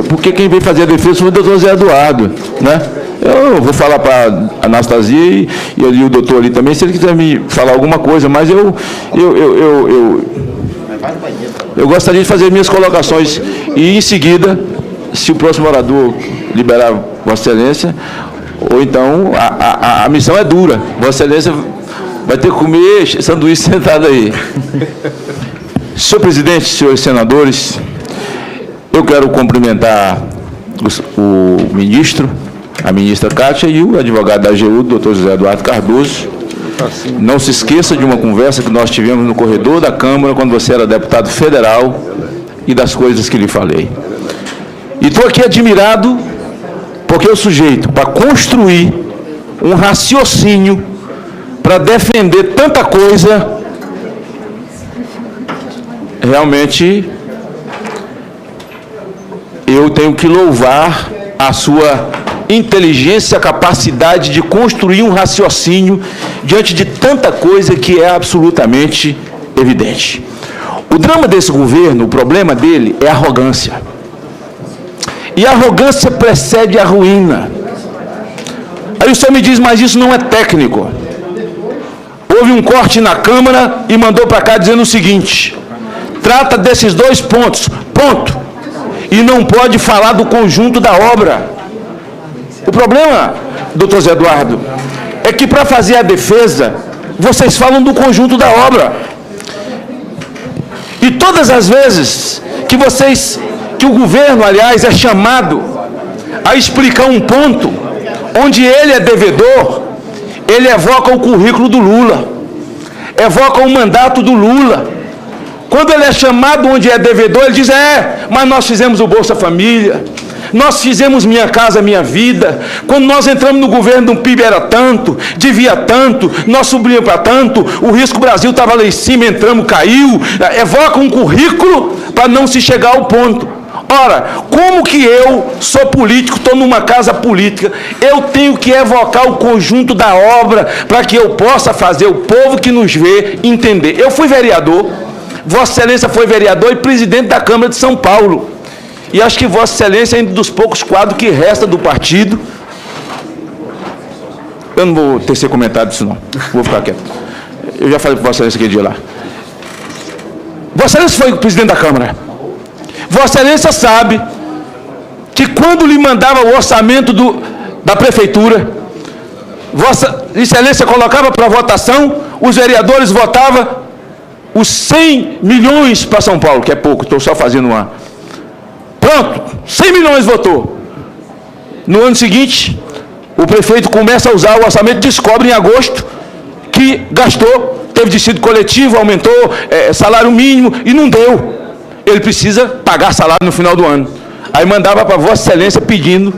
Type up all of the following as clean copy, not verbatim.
porque quem veio fazer a defesa foi o doutor Zé Eduardo, né? Eu vou falar para a Anastasia e o doutor ali também, se ele quiser me falar alguma coisa, mas eu gostaria de fazer minhas colocações e, em seguida, se o próximo orador liberar Vossa Excelência, ou então a missão é dura. Vossa Excelência vai ter que comer sanduíche sentado aí. Senhor presidente, senhores senadores, eu quero cumprimentar o ministro, a ministra Cátia e o advogado da AGU, doutor José Eduardo Cardoso. Não se esqueça de uma conversa que nós tivemos no corredor da Câmara, quando você era deputado federal, e das coisas que lhe falei. E estou aqui admirado, porque o sujeito, para construir um raciocínio, para defender tanta coisa, realmente eu tenho que louvar a sua inteligência, capacidade de construir um raciocínio diante de tanta coisa que é absolutamente evidente. O drama desse governo, o problema dele é a arrogância. E a arrogância precede a ruína. Aí o senhor me diz, mas isso não é técnico. Houve um corte na Câmara e mandou para cá dizendo o seguinte: trata desses dois pontos, ponto. E não pode falar do conjunto da obra. O problema, doutor Zé Eduardo, é que para fazer a defesa, vocês falam do conjunto da obra. E todas as vezes que o governo, aliás, é chamado a explicar um ponto onde ele é devedor, ele evoca o currículo do Lula, evoca o mandato do Lula. Quando ele é chamado onde é devedor, ele diz, mas nós fizemos o Bolsa Família, nós fizemos Minha Casa Minha Vida, quando nós entramos no governo, o PIB era tanto, devia tanto, nós subimos para tanto, o risco Brasil estava lá em cima, entramos, caiu, evoca um currículo para não se chegar ao ponto. Ora, como que eu sou político, estou numa casa política, eu tenho que evocar o conjunto da obra para que eu possa fazer o povo que nos vê entender. Eu fui vereador, Vossa Excelência foi vereador e presidente da Câmara de São Paulo. E acho que Vossa Excelência é um dos poucos quadros que resta do partido. Eu não vou tecer comentário disso, não. Vou ficar quieto. Eu já falei para Vossa Excelência aquele dia lá. Vossa Excelência foi presidente da Câmara. Vossa Excelência sabe que quando lhe mandava o orçamento da prefeitura, Vossa Excelência colocava para votação, os vereadores votavam os 100 milhões para São Paulo, que é pouco, estou só fazendo uma... Pronto, 100 milhões votou. No ano seguinte, o prefeito começa a usar o orçamento, descobre em agosto que gastou, teve dissídio coletivo, aumentou salário mínimo e não deu. Ele precisa pagar salário no final do ano. Aí mandava para Vossa Excelência pedindo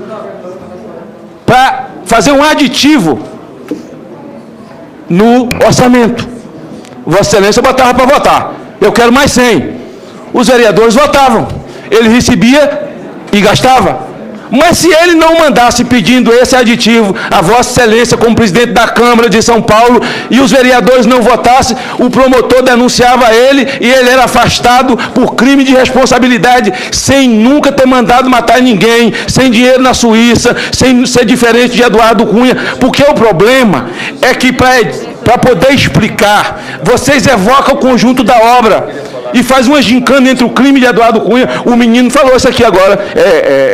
para fazer um aditivo no orçamento. Vossa Excelência botava para votar. Eu quero mais 100. Os vereadores votavam. Ele recebia e gastava. Mas se ele não mandasse pedindo esse aditivo a Vossa Excelência como presidente da Câmara de São Paulo e os vereadores não votassem, o promotor denunciava ele e ele era afastado por crime de responsabilidade, sem nunca ter mandado matar ninguém, sem dinheiro na Suíça, sem ser diferente de Eduardo Cunha, porque o problema é que para poder explicar, vocês evocam o conjunto da obra e faz uma gincana entre o crime de Eduardo Cunha. O menino falou isso aqui agora,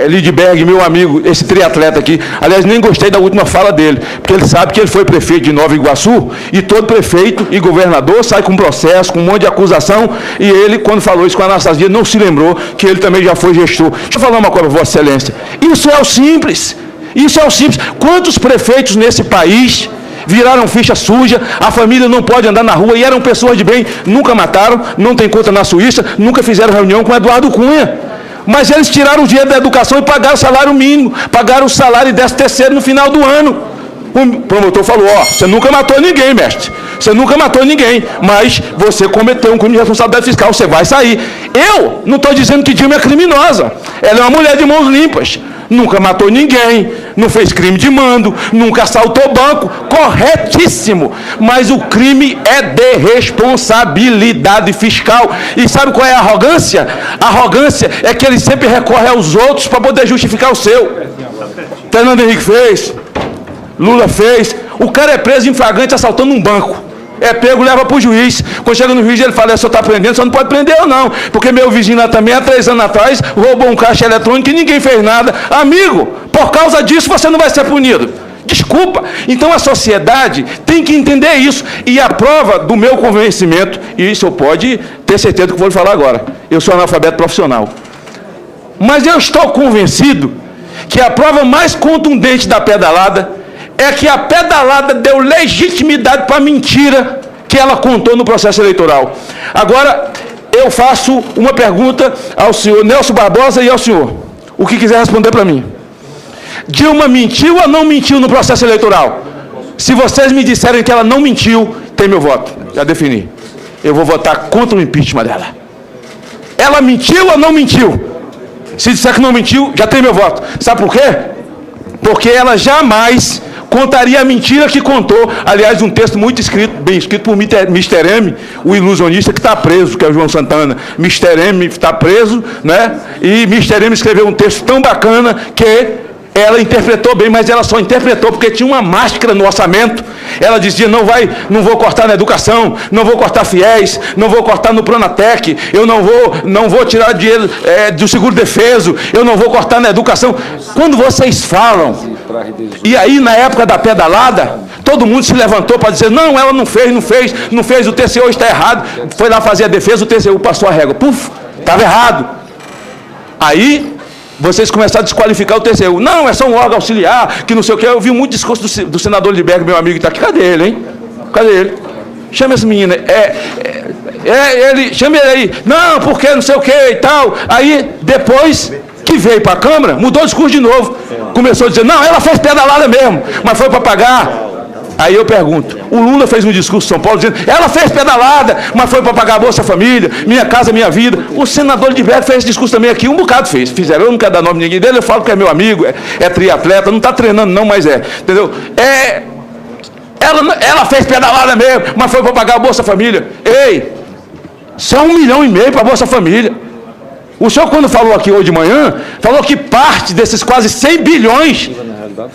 Lidberg, meu amigo, esse triatleta aqui. Aliás, nem gostei da última fala dele, porque ele sabe que ele foi prefeito de Nova Iguaçu e todo prefeito e governador sai com processo, com um monte de acusação, e ele, quando falou isso com a Anastasia, não se lembrou que ele também já foi gestor. Deixa eu falar uma coisa, Vossa Excelência. Isso é o simples. Isso é o simples. Quantos prefeitos nesse país viraram ficha suja, a família não pode andar na rua, e eram pessoas de bem, nunca mataram, não tem conta na Suíça, nunca fizeram reunião com Eduardo Cunha. Mas eles tiraram o dinheiro da educação e pagaram o salário mínimo, pagaram o salário e 13º no final do ano. O promotor falou, você nunca matou ninguém, mestre, você nunca matou ninguém, mas você cometeu um crime de responsabilidade fiscal, você vai sair. Eu não estou dizendo que Dilma é criminosa, ela é uma mulher de mãos limpas, nunca matou ninguém, não fez crime de mando, nunca assaltou banco, corretíssimo. Mas o crime é de responsabilidade fiscal. E sabe qual é a arrogância? A arrogância é que ele sempre recorre aos outros para poder justificar o seu. Fernando Henrique fez, Lula fez. O cara é preso em flagrante assaltando um banco. É pego, leva para o juiz. Quando chega no juiz, ele fala: "Você está prendendo, você não pode prender eu não. Porque meu vizinho lá também, há 3 anos atrás, roubou um caixa eletrônico e ninguém fez nada." Amigo, por causa disso você não vai ser punido. Desculpa. Então a sociedade tem que entender isso. E a prova do meu convencimento, e isso eu pode ter certeza do que eu vou lhe falar agora. Eu sou analfabeto profissional. Mas eu estou convencido que a prova mais contundente da pedalada é que a pedalada deu legitimidade para a mentira que ela contou no processo eleitoral. Agora, eu faço uma pergunta ao senhor Nelson Barbosa e ao senhor, o que quiser responder para mim. Dilma mentiu ou não mentiu no processo eleitoral? Se vocês me disserem que ela não mentiu, tem meu voto, já defini. Eu vou votar contra o impeachment dela. Ela mentiu ou não mentiu? Se disser que não mentiu, já tem meu voto. Sabe por quê? Porque ela jamais contaria a mentira que contou, aliás, um texto muito escrito, bem escrito por Mr. M, o ilusionista que está preso, que é o João Santana. Mr. M está preso, né? E Mr. M escreveu um texto tão bacana que ela interpretou bem, mas ela só interpretou porque tinha uma máscara no orçamento. Ela dizia: não vou cortar na educação, não vou cortar fiéis, não vou cortar no Pronatec, eu não vou tirar dinheiro do seguro defeso, eu não vou cortar na educação. Quando vocês falam, e aí na época da pedalada, todo mundo se levantou para dizer: não, ela não fez, o TCU está errado. Foi lá fazer a defesa, o TCU passou a régua. Puf, estava errado. Aí vocês começaram a desqualificar o TCU. Não, é só um órgão auxiliar, que não sei o quê. Eu vi muito discurso do senador Lidberg, meu amigo, que está aqui. Cadê ele, hein? Cadê ele? Chama esse menino. Chama ele aí. Não, porque não sei o quê e tal. Aí, depois que veio para a Câmara, mudou o discurso de novo. Começou a dizer: não, ela fez pedalada mesmo, mas foi para pagar. Aí eu pergunto: o Lula fez um discurso em São Paulo dizendo: ela fez pedalada, mas foi para pagar a Bolsa Família, Minha Casa Minha Vida. O senador Lidberg fez esse discurso também aqui, um bocado fizeram. Eu não quero dar nome de ninguém dele, eu falo que é meu amigo, é triatleta, não está treinando não, mas entendeu? Ela fez pedalada mesmo, mas foi para pagar a Bolsa Família. Ei, só 1,5 milhão para a Bolsa Família. O senhor, quando falou aqui hoje de manhã, falou que parte desses quase 100 bilhões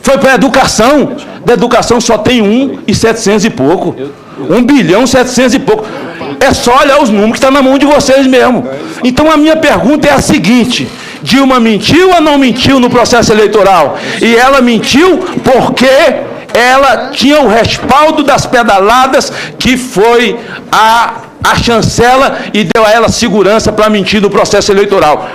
foi para a educação. Da educação só tem 1,700 e pouco. 1 bilhão 700 e pouco. É só olhar os números que estão na mão de vocês mesmo. Então a minha pergunta é a seguinte: Dilma mentiu ou não mentiu no processo eleitoral? E ela mentiu porque ela tinha o respaldo das pedaladas, que foi a chancela, e deu a ela segurança para mentir no processo eleitoral.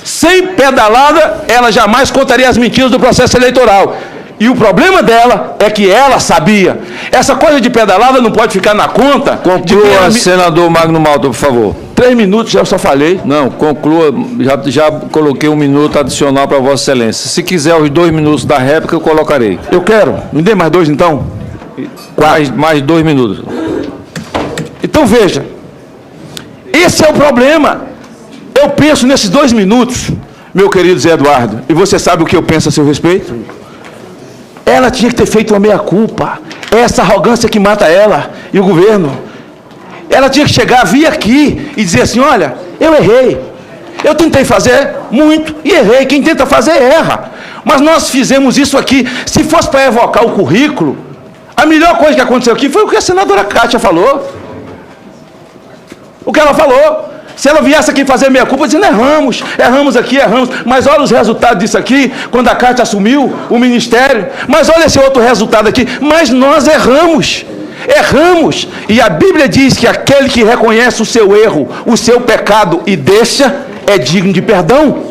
Sem pedalada, ela jamais contaria as mentiras do processo eleitoral. E o problema dela é que ela sabia. Essa coisa de pedalada não pode ficar na conta. Conclua, senador Magno Malta, por favor. 3 minutos, já só falei. Não, conclua. Já coloquei 1 minuto adicional para Vossa Excelência. Se quiser os 2 minutos da réplica, eu colocarei. Eu quero. Me dê mais 2, então? Mais 2 minutos. Então, veja. Esse é o problema. Eu penso nesses 2 minutos, meu querido Zé Eduardo, e você sabe o que eu penso a seu respeito? Ela tinha que ter feito uma meia-culpa. É essa arrogância que mata ela e o governo. Ela tinha que chegar, vir aqui e dizer assim: olha, eu errei. Eu tentei fazer muito e errei. Quem tenta fazer, erra. Mas nós fizemos isso aqui. Se fosse para evocar o currículo, a melhor coisa que aconteceu aqui foi o que a senadora Kátia falou. O que ela falou. Se ela viesse aqui fazer meia-culpa, dizendo: erramos aqui, erramos. Mas olha os resultados disso aqui, quando a Kátia assumiu o ministério. Mas olha esse outro resultado aqui. Mas nós erramos. E a Bíblia diz que aquele que reconhece o seu erro, o seu pecado e deixa, é digno de perdão.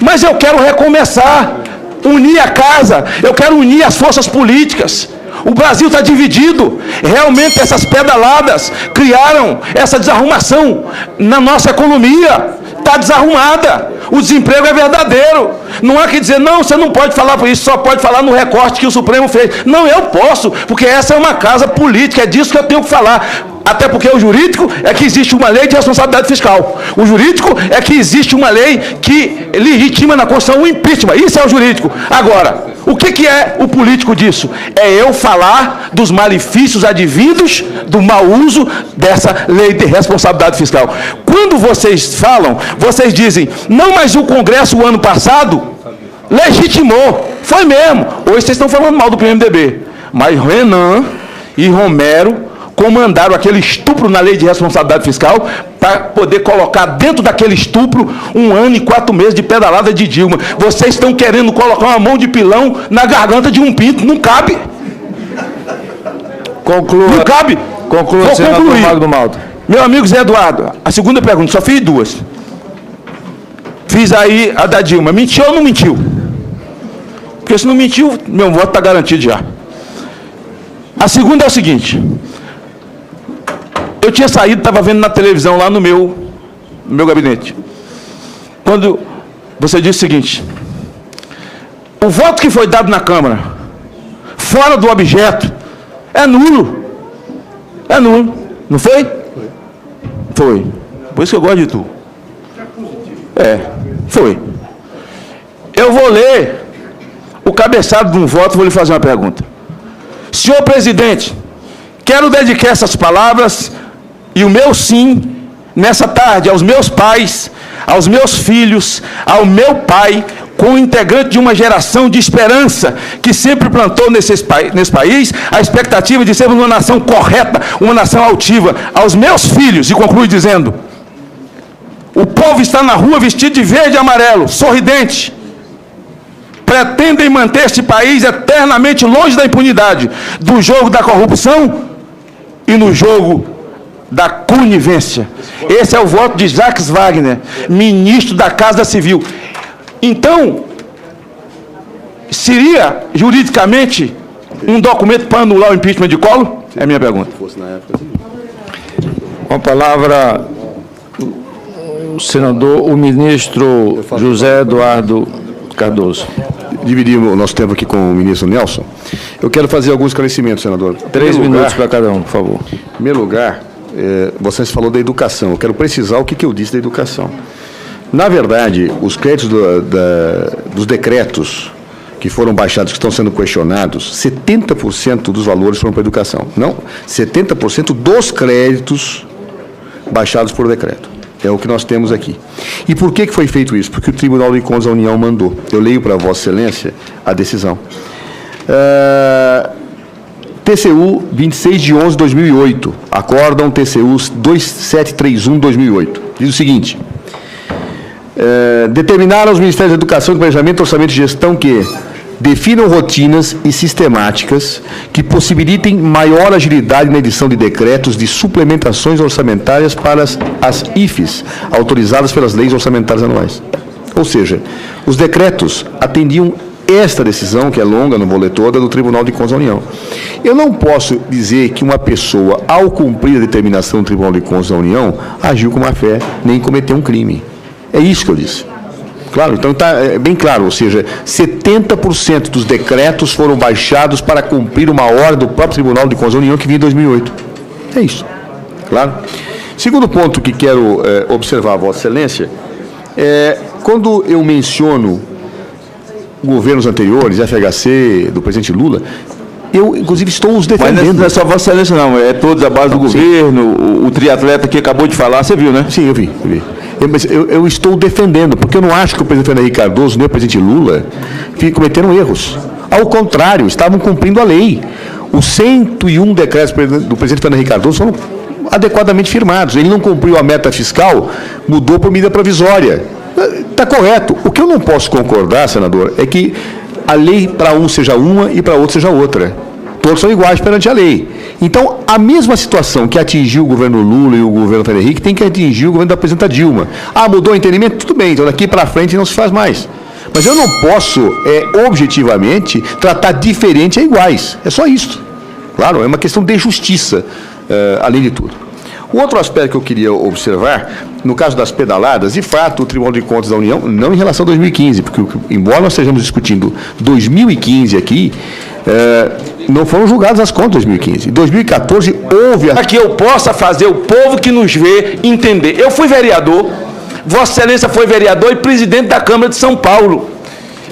Mas eu quero recomeçar, unir a casa, eu quero unir as forças políticas. O Brasil está dividido. Realmente essas pedaladas criaram essa desarrumação na nossa economia. Está desarrumada. O desemprego é verdadeiro. Não há que dizer: não, você não pode falar por isso, só pode falar no recorte que o Supremo fez. Não, eu posso, porque essa é uma casa política, é disso que eu tenho que falar. Até porque o jurídico é que existe uma lei de responsabilidade fiscal. O jurídico é que existe uma lei que legitima na Constituição o impeachment. Isso é o jurídico. Agora, o que é o político disso? É eu falar dos malefícios advindos do mau uso dessa lei de responsabilidade fiscal. Quando vocês falam, vocês dizem, não, mas o Congresso, o ano passado, legitimou. Foi mesmo. Hoje vocês estão falando mal do PMDB. Mas Renan e Romero comandaram aquele estupro na lei de responsabilidade fiscal para poder colocar dentro daquele estupro 1 ano e 4 meses de pedalada de Dilma. Vocês estão querendo colocar uma mão de pilão na garganta de um pinto. Não cabe. Conclua. Não cabe. Conclua, vou senador concluir. Magno Malta. Meu amigo Zé Eduardo, a segunda pergunta, só fiz 2. Fiz aí a da Dilma. Mentiu ou não mentiu? Porque se não mentiu, meu voto está garantido já. A segunda é o seguinte. Eu tinha saído, estava vendo na televisão lá no meu gabinete. Quando você disse o seguinte: o voto que foi dado na Câmara, fora do objeto, é nulo. É nulo. Não foi? Foi. Por isso que eu gosto de tu. Foi. Eu vou ler o cabeçado de um voto e vou lhe fazer uma pergunta. Senhor presidente, quero dedicar essas palavras e o meu sim, nessa tarde, aos meus pais, aos meus filhos, ao meu pai, como integrante de uma geração de esperança que sempre plantou nesse país a expectativa de sermos uma nação correta, uma nação altiva. Aos meus filhos, e conclui dizendo: o povo está na rua vestido de verde e amarelo, sorridente. Pretendem manter este país eternamente longe da impunidade, do jogo da corrupção e no jogo da conivência. Esse é o voto de Jacques Wagner, ministro da Casa Civil. Então, seria juridicamente um documento para anular o impeachment de Collor? É a minha pergunta. Com a palavra, o senador, o ministro José Eduardo Cardoso. Dividimos o nosso tempo aqui com o ministro Nelson. Eu quero fazer alguns esclarecimentos, senador. 3 minutos para cada um, por favor. Em primeiro lugar, você falou da educação. Eu quero precisar o que eu disse da educação. Na verdade, os créditos dos decretos que foram baixados, que estão sendo questionados, 70% dos valores foram para a educação. Não, 70% dos créditos baixados por decreto. É o que nós temos aqui. E por que foi feito isso? Porque o Tribunal de Contas da União mandou. Eu leio para Vossa Excelência a decisão. TCU 26 de 11 de 2008. Acórdão TCU 2731/2008. Diz o seguinte: determinaram aos Ministérios da Educação, Planejamento, Orçamento e Gestão que definam rotinas e sistemáticas que possibilitem maior agilidade na edição de decretos de suplementações orçamentárias para as IFES, autorizadas pelas leis orçamentárias anuais. Ou seja, os decretos atendiam esta decisão, que é longa, não vou ler toda, do Tribunal de Contas da União. Eu não posso dizer que uma pessoa, ao cumprir a determinação do Tribunal de Contas da União, agiu com má fé, nem cometeu um crime. É isso que eu disse. Claro, então está bem claro, ou seja, 70% dos decretos foram baixados para cumprir uma ordem do próprio Tribunal de Contas da União que vinha em 2008. É isso, claro. Segundo ponto que quero observar, Vossa Excelência, quando eu menciono governos anteriores, FHC, do presidente Lula, eu, inclusive, estou os defendendo. Mas não é só Vossa Excelência, não. É todos a base do governo, o triatleta que acabou de falar, você viu, né? Sim, eu vi. Eu estou defendendo, porque eu não acho que o presidente Henrique Cardoso nem o presidente Lula cometeram erros. Ao contrário, estavam cumprindo a lei. Os 101 decretos do presidente Henrique Cardoso foram adequadamente firmados. Ele não cumpriu a meta fiscal, mudou por medida provisória. Está correto. O que eu não posso concordar, senador, é que a lei para um seja uma e para outro seja outra. Todos são iguais perante a lei. Então, a mesma situação que atingiu o governo Lula e o governo Fernando Henrique tem que atingir o governo da presidenta Dilma. Mudou o entendimento? Tudo bem, então daqui para frente não se faz mais. Mas eu não posso, objetivamente, tratar diferente a iguais. É só isso. Claro, é uma questão de justiça, além de tudo. O outro aspecto que eu queria observar, no caso das pedaladas, de fato, o Tribunal de Contas da União, não em relação a 2015, porque embora nós estejamos discutindo 2015 aqui, não foram julgadas as contas de 2015. Em 2014 houve... Para que eu possa fazer o povo que nos vê entender. Eu fui vereador, Vossa Excelência foi vereador e presidente da Câmara de São Paulo.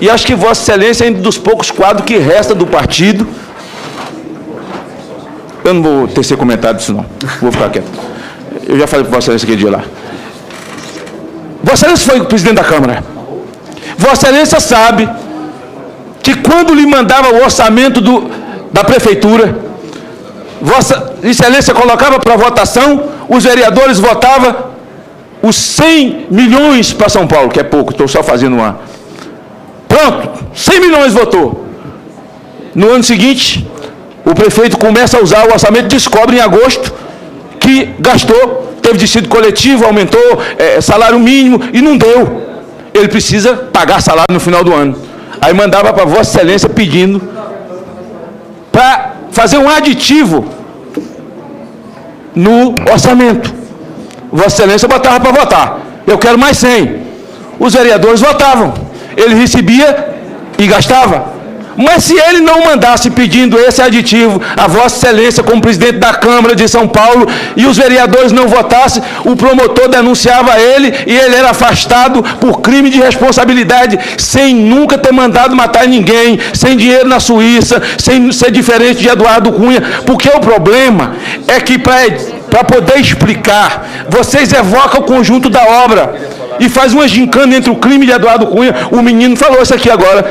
E acho que Vossa Excelência é um dos poucos quadros que resta do partido. Eu não vou tecer comentário disso, não. Vou ficar quieto. Eu já falei para Vossa Excelência aquele dia lá. Vossa Excelência foi presidente da Câmara. Vossa Excelência sabe que quando lhe mandava o orçamento da prefeitura, Vossa Excelência colocava para votação, os vereadores votavam os 100 milhões para São Paulo, que é pouco, estou só fazendo uma... Pronto, 100 milhões votou. No ano seguinte, o prefeito começa a usar o orçamento, descobre em agosto que gastou, teve dissídio coletivo, aumentou salário mínimo e não deu. Ele precisa pagar salário no final do ano. Aí mandava para Vossa Excelência pedindo para fazer um aditivo no orçamento. Vossa Excelência botava para votar. Eu quero mais 100. Os vereadores votavam. Ele recebia e gastava. Mas se ele não mandasse pedindo esse aditivo a Vossa Excelência como presidente da Câmara de São Paulo e os vereadores não votassem, o promotor denunciava ele e ele era afastado por crime de responsabilidade, sem nunca ter mandado matar ninguém, sem dinheiro na Suíça, sem ser diferente de Eduardo Cunha, porque o problema é que para poder explicar, vocês evocam o conjunto da obra e faz uma gincana entre o crime de Eduardo Cunha. O menino falou isso aqui agora,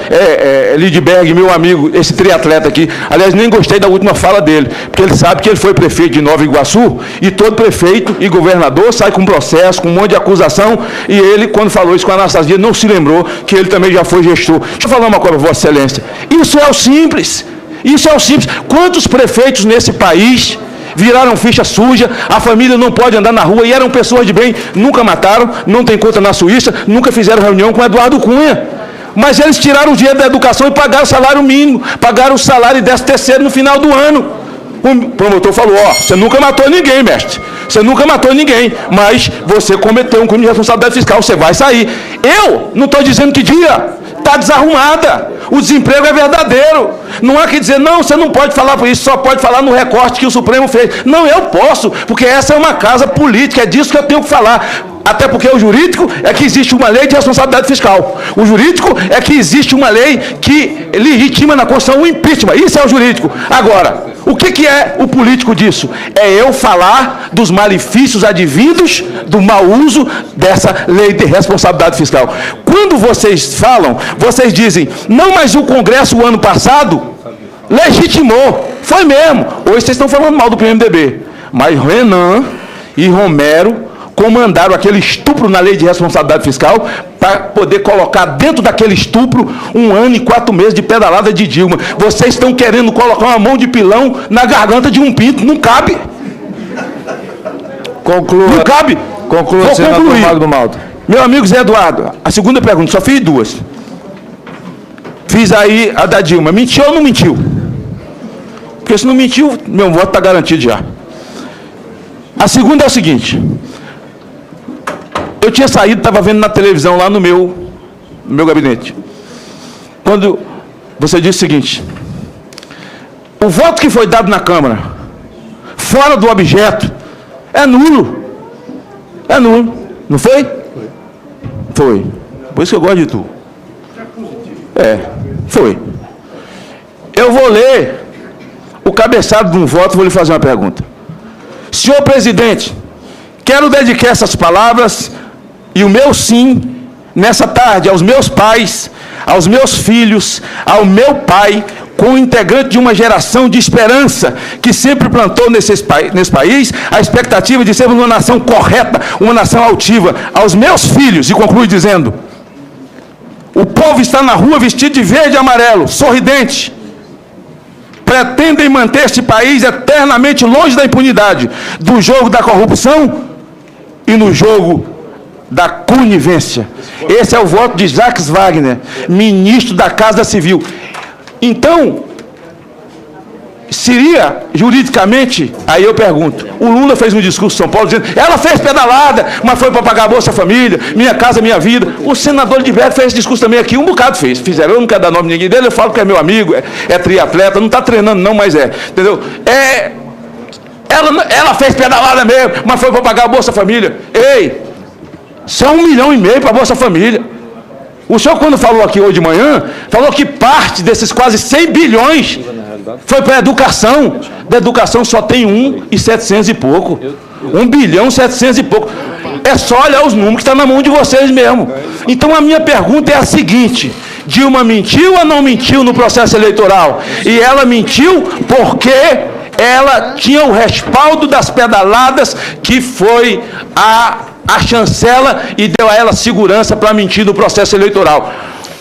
Lidberg, meu amigo, esse triatleta aqui. Aliás, nem gostei da última fala dele, porque ele sabe que ele foi prefeito de Nova Iguaçu, e todo prefeito e governador sai com processo, com um monte de acusação, e ele, quando falou isso com a Anastasia, não se lembrou que ele também já foi gestor. Deixa eu falar uma coisa, Vossa Excelência. Isso é o simples. Isso é o simples. Quantos prefeitos nesse país viraram ficha suja, a família não pode andar na rua, e eram pessoas de bem, nunca mataram, não tem conta na Suíça, nunca fizeram reunião com Eduardo Cunha. Mas eles tiraram o dinheiro da educação e pagaram o salário mínimo, pagaram o salário e 13º no final do ano. O promotor falou, você nunca matou ninguém, mestre. Você nunca matou ninguém, mas você cometeu um crime de responsabilidade fiscal, você vai sair. Eu não estou dizendo que dia. Está desarrumada. O desemprego é verdadeiro. Não há que dizer, não, você não pode falar por isso, só pode falar no recorte que o Supremo fez. Não, eu posso, porque essa é uma casa política, é disso que eu tenho que falar. Até porque o jurídico é que existe uma lei de responsabilidade fiscal. O jurídico é que existe uma lei que legitima na Constituição o impeachment. Isso é o jurídico. Agora, o que é o político disso? É eu falar dos malefícios advindos do mau uso dessa lei de responsabilidade fiscal. Quando vocês falam, vocês dizem, não, mas o Congresso, o ano passado, legitimou. Foi mesmo. Hoje vocês estão falando mal do PMDB. Mas Renan e Romero comandaram aquele estupro na lei de responsabilidade fiscal para poder colocar dentro daquele estupro 1 ano e 4 meses de pedalada de Dilma. Vocês estão querendo colocar uma mão de pilão na garganta de um pinto. Não cabe. Conclua. Não cabe. Conclua, vou concluir. Magno Malta. Meu amigo Zé Eduardo, a segunda pergunta, só fiz 2. Fiz aí a da Dilma. Mentiu ou não mentiu? Porque se não mentiu, meu voto está garantido já. A segunda é o seguinte. Eu tinha saído, estava vendo na televisão lá no meu gabinete. Quando você disse o seguinte, o voto que foi dado na Câmara, fora do objeto, é nulo. É nulo. Não foi? Foi. Por isso que eu gosto de tu. Foi. Eu vou ler o cabeçado de um voto, vou lhe fazer uma pergunta. Senhor presidente, quero dedicar essas palavras e o meu sim, nessa tarde, aos meus pais, aos meus filhos, ao meu pai, como integrante de uma geração de esperança que sempre plantou nesse país a expectativa de sermos uma nação correta, uma nação altiva. Aos meus filhos, e conclui dizendo, o povo está na rua vestido de verde e amarelo, sorridente. Pretendem manter este país eternamente longe da impunidade, do jogo da corrupção e no jogo da conivência. Esse é o voto de Jacques Wagner, ministro da Casa Civil. Então, seria juridicamente, aí eu pergunto, o Lula fez um discurso em São Paulo dizendo, ela fez pedalada, mas foi para pagar a Bolsa Família, Minha Casa Minha Vida. O senador Edilberto fez esse discurso também aqui, um bocado fizeram, eu não quero dar nome de ninguém dele, eu falo que é meu amigo, é triatleta, não está treinando não, mas entendeu? Ela fez pedalada mesmo, mas foi para pagar a Bolsa Família. Ei, só 1,5 milhão para a Bolsa Família. O senhor, quando falou aqui hoje de manhã, falou que parte desses quase 100 bilhões foi para a educação. Da educação só tem 1,700 e pouco. 1,700 e pouco. É só olhar os números que estão na mão de vocês mesmo. Então a minha pergunta é a seguinte: Dilma mentiu ou não mentiu no processo eleitoral? E ela mentiu porque ela tinha o respaldo das pedaladas, que foi a chancela, e deu a ela segurança para mentir no processo eleitoral.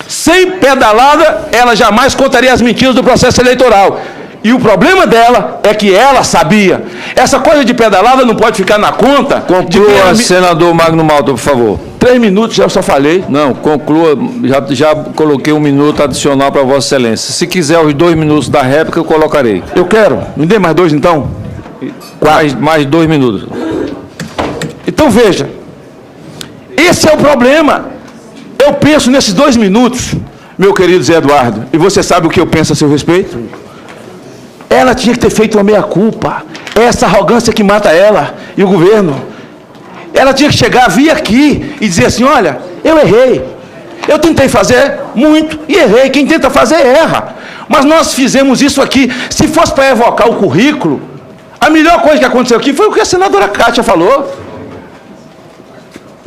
Sem pedalada, ela jamais contaria as mentiras do processo eleitoral. E o problema dela é que ela sabia. Essa coisa de pedalada não pode ficar na conta. Conclua, senador Magno Malta, por favor. 3 minutos, eu só falei. Não, conclua, já coloquei 1 minuto adicional para Vossa Excelência. Se quiser os 2 minutos da réplica, eu colocarei. Eu quero. Me dê mais 2, então? Mais 2 minutos. Então, veja. Esse é o problema. Eu penso nesses 2 minutos, meu querido Zé Eduardo, e você sabe o que eu penso a seu respeito? Ela tinha que ter feito uma meia-culpa. É essa arrogância que mata ela e o governo. Ela tinha que chegar, vir aqui e dizer assim, olha, eu errei. Eu tentei fazer muito e errei. Quem tenta fazer, erra. Mas nós fizemos isso aqui. Se fosse para evocar o currículo, a melhor coisa que aconteceu aqui foi o que a senadora Kátia falou.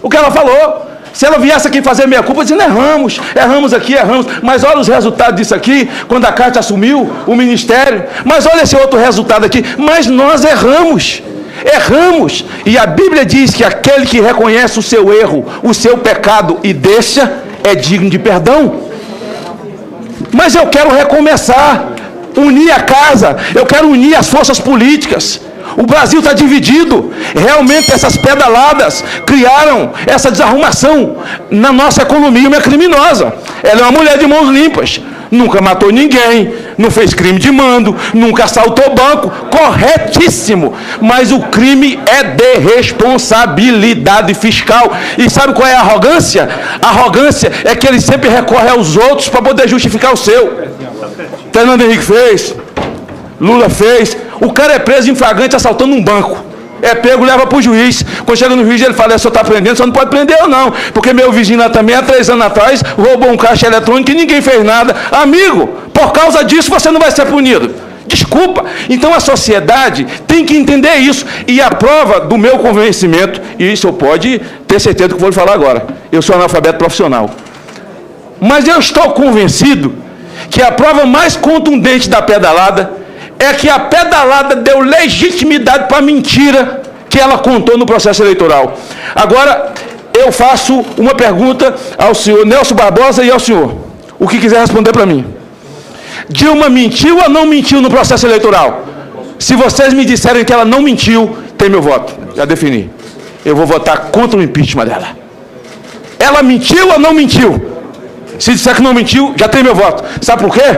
O que ela falou. Se ela viesse aqui fazer meia-culpa, dizendo, erramos aqui, erramos. Mas olha os resultados disso aqui, quando a Kátia assumiu o ministério. Mas olha esse outro resultado aqui. Mas nós erramos. E a Bíblia diz que aquele que reconhece o seu erro, o seu pecado e deixa, é digno de perdão. Mas eu quero recomeçar, unir a casa, eu quero unir as forças políticas. O Brasil está dividido. Realmente essas pedaladas criaram essa desarrumação na nossa economia criminosa. Ela é uma mulher de mãos limpas. Nunca matou ninguém, não fez crime de mando, nunca assaltou banco. Corretíssimo. Mas o crime é de responsabilidade fiscal. E sabe qual é a arrogância? A arrogância é que ele sempre recorre aos outros para poder justificar o seu. Fernando Henrique fez, Lula fez. O cara é preso em flagrante assaltando um banco. É pego, leva para o juiz. Quando chega no juiz, ele fala, você está prendendo, você não pode prender eu não. Porque meu vizinho lá também, há 3 anos atrás, roubou um caixa eletrônico e ninguém fez nada. Amigo, por causa disso você não vai ser punido. Desculpa. Então a sociedade tem que entender isso. E a prova do meu convencimento, e isso eu pode ter certeza do que vou lhe falar agora. Eu sou analfabeto profissional. Mas eu estou convencido que a prova mais contundente da pedalada é que a pedalada deu legitimidade para a mentira que ela contou no processo eleitoral. Agora, eu faço uma pergunta ao senhor Nelson Barbosa e ao senhor, o que quiser responder para mim. Dilma mentiu ou não mentiu no processo eleitoral? Se vocês me disserem que ela não mentiu, tem meu voto, já defini. Eu vou votar contra o impeachment dela. Ela mentiu ou não mentiu? Se disser que não mentiu, já tem meu voto. Sabe por quê?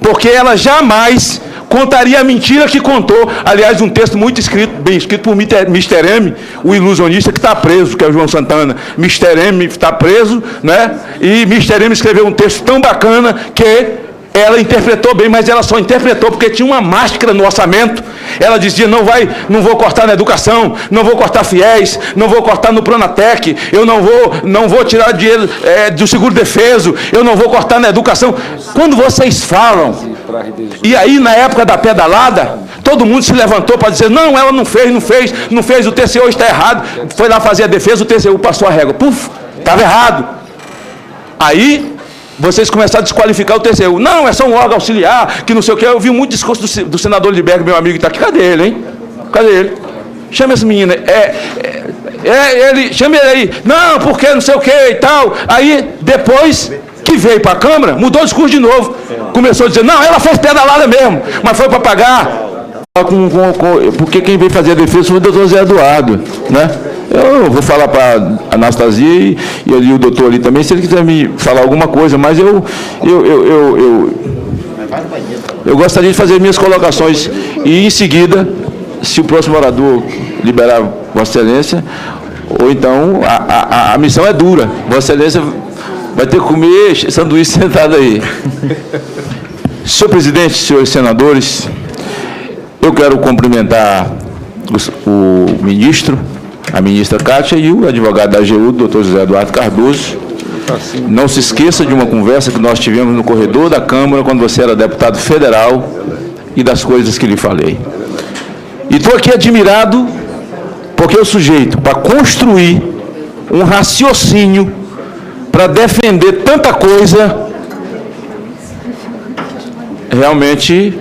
Porque ela jamais contaria a mentira que contou. Aliás, um texto muito escrito, bem escrito por Mr. M, o ilusionista que está preso, que é o João Santana. Mr. M está preso, né? E Mr. M escreveu um texto tão bacana que ela interpretou bem, mas ela só interpretou porque tinha uma máscara no orçamento. Ela dizia, não vou cortar na educação, não vou cortar fiéis, não vou cortar no Pronatec, eu não vou tirar dinheiro do seguro-defeso, eu não vou cortar na educação. Quando vocês falam, e aí na época da pedalada, todo mundo se levantou para dizer, não, ela não fez, o TCU está errado, foi lá fazer a defesa, o TCU passou a régua, estava errado. Aí vocês começaram a desqualificar o TCU. Não, é só um órgão auxiliar, que não sei o que. Eu vi muito discurso do senador Liberg, meu amigo que está aqui. Cadê ele, hein? Cadê ele? Chama esse menino. Chama ele aí. Não, porque não sei o que e tal. Aí, depois que veio para a Câmara, mudou o discurso de novo. Começou a dizer, não, ela fez pedalada mesmo, mas foi para pagar. Porque quem veio fazer a defesa foi o doutor Zé Eduardo, né? Eu vou falar para a Anastasia e ali o doutor ali também, se ele quiser me falar alguma coisa, mas Eu gostaria de fazer minhas colocações e, em seguida, se o próximo orador liberar Vossa Excelência, ou então a missão é dura. Vossa Excelência vai ter que comer sanduíche sentado aí. Senhor presidente, senhores senadores, eu quero cumprimentar o ministro, a ministra Cátia e o advogado da AGU, doutor José Eduardo Cardoso. Não se esqueça de uma conversa que nós tivemos no corredor da Câmara, quando você era deputado federal, e das coisas que lhe falei. E estou aqui admirado, porque o sujeito, para construir um raciocínio, para defender tanta coisa, realmente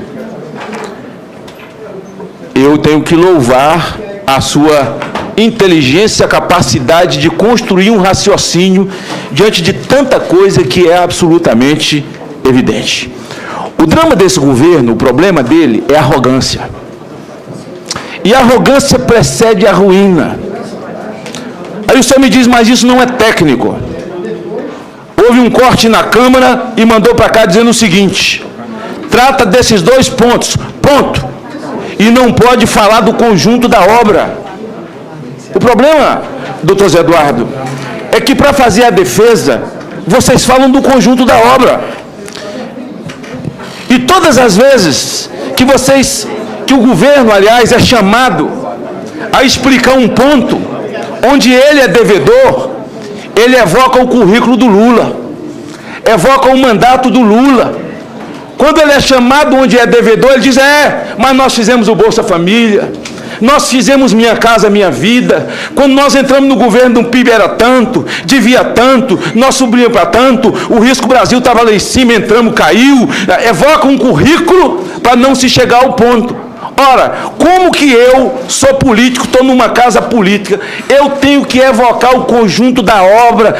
eu tenho que louvar a sua inteligência, a capacidade de construir um raciocínio diante de tanta coisa que é absolutamente evidente. O drama desse governo, o problema dele é a arrogância. E a arrogância precede a ruína. Aí o senhor me diz, mas isso não é técnico. Houve um corte na Câmara e mandou para cá dizendo o seguinte: trata desses dois pontos, ponto. E não pode falar do conjunto da obra. O problema, doutor Zé Eduardo, é que para fazer a defesa, vocês falam do conjunto da obra. E todas as vezes que o governo, aliás, é chamado a explicar um ponto onde ele é devedor, ele evoca o currículo do Lula, evoca o mandato do Lula. Quando ele é chamado onde é devedor, ele diz, mas nós fizemos o Bolsa Família, nós fizemos Minha Casa Minha Vida, quando nós entramos no governo, o PIB era tanto, devia tanto, nós subimos para tanto, o risco Brasil estava lá em cima, entramos, caiu, evoca um currículo para não se chegar ao ponto. Ora, como que eu sou político, estou numa casa política, eu tenho que evocar o conjunto da obra